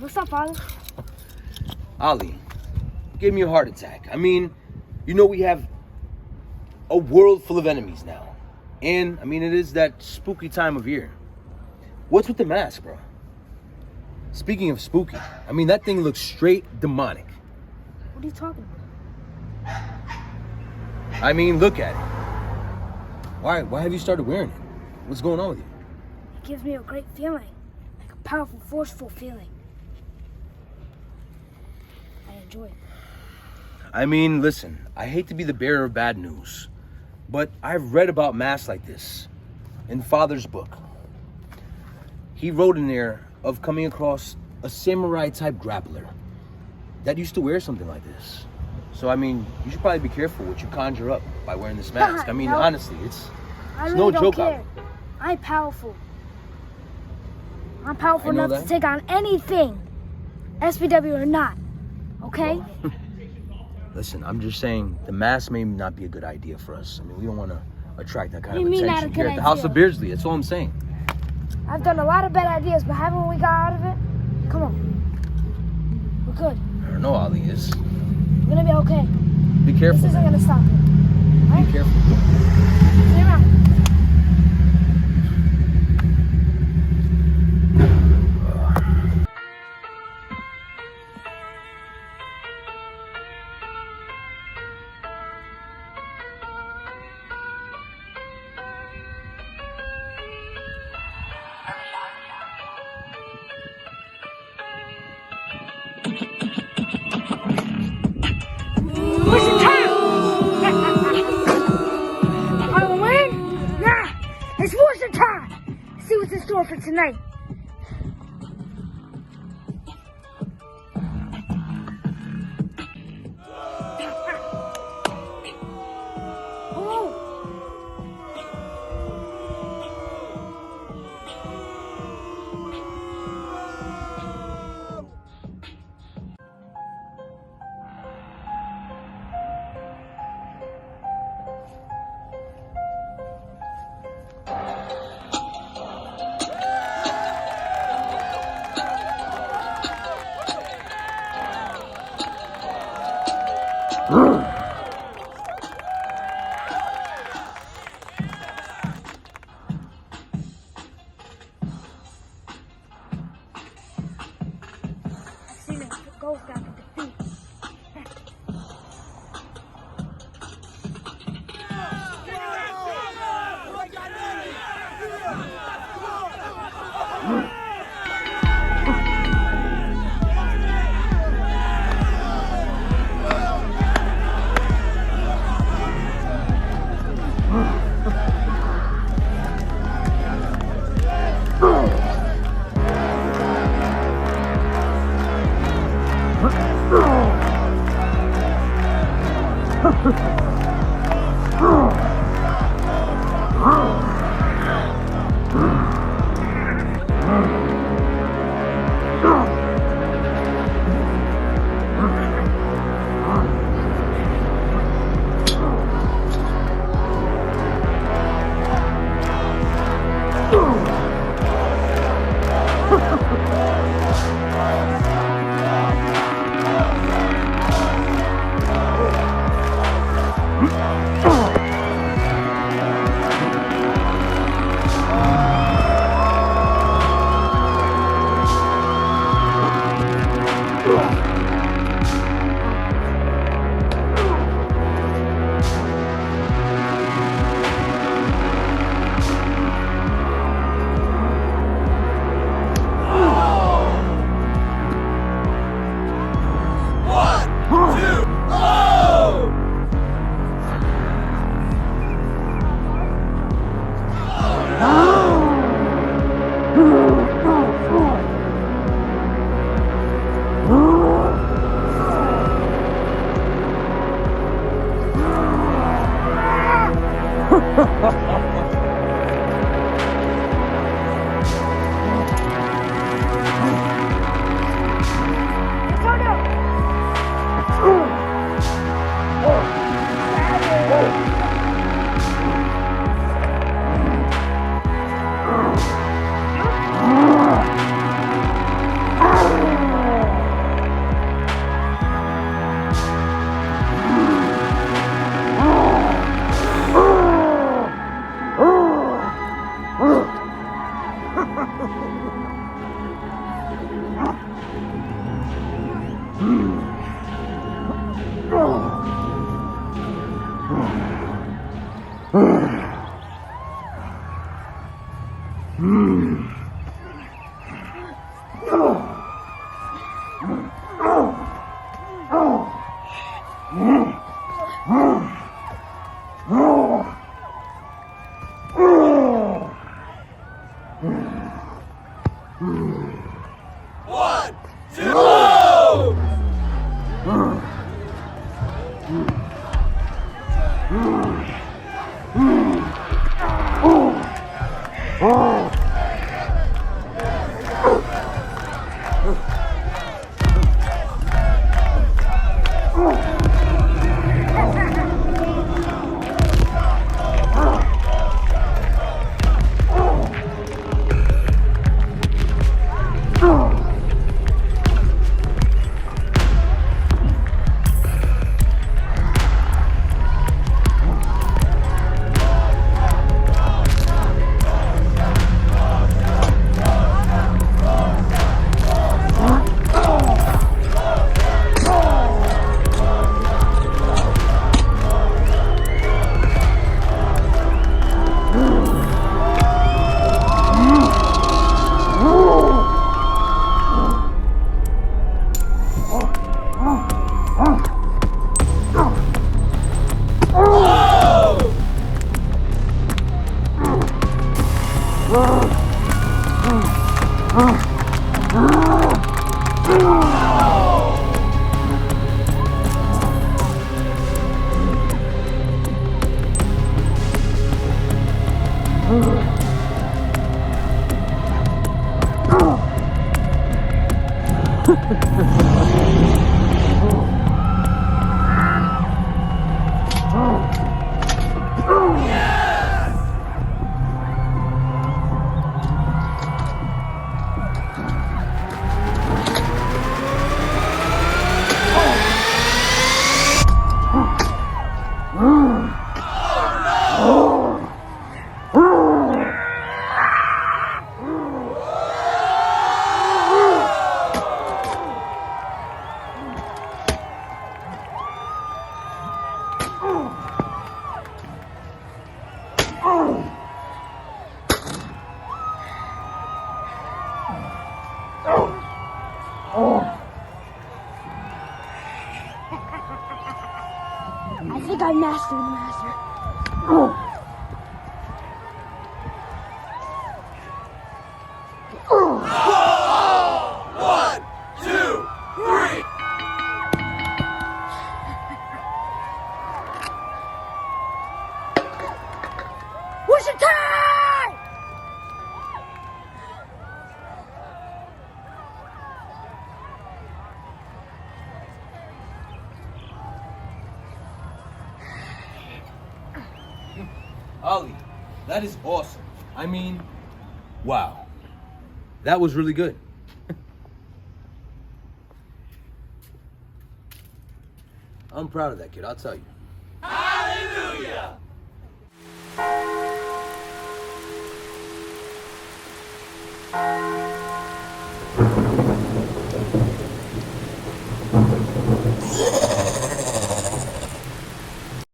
What's up, Father? Ali, gave me a heart attack. I mean, you know we have a world full of enemies now. And, I mean, it is that spooky time of year. What's with the mask, bro? Speaking of spooky, I mean, that thing looks straight demonic. What are you talking about? I mean, look at it. Why have you started wearing it? What's going on with you? It gives me a great feeling. Like a powerful, forceful feeling. I enjoy it. I mean, listen, I hate to be the bearer of bad news, but I've read about masks like this in Father's book. He wrote in there of coming across a samurai-type grappler that used to wear something like this. So, I mean, you should probably be careful what you conjure up by wearing this mask. I mean, No. honestly, it's I really no don't joke care. out. I'm powerful. I'm powerful I know enough that. to take on anything, SBW or not. Okay? Listen, I'm just saying the mask may not be a good idea for us. I mean, we don't want to attract that kind What of do you mean not attention a here good at the House idea? of Beardsley. That's all I'm saying. I've done a lot of bad ideas, but haven't we got out of it? Come on. We're good. I don't know, Ali. Is We're gonna be okay. be This careful. isn't gonna stop it. Right? Be careful. Stay around. Where's the time? Halloween? Yeah, it's Warship time. See what's in store for tonight. Oh. I've seen a ghost after defeat. I think I mastered the master. One, two, three. Warship time! Ollie, that is awesome. I mean, wow. That was really good. I'm proud of that kid, I'll tell you. Hallelujah!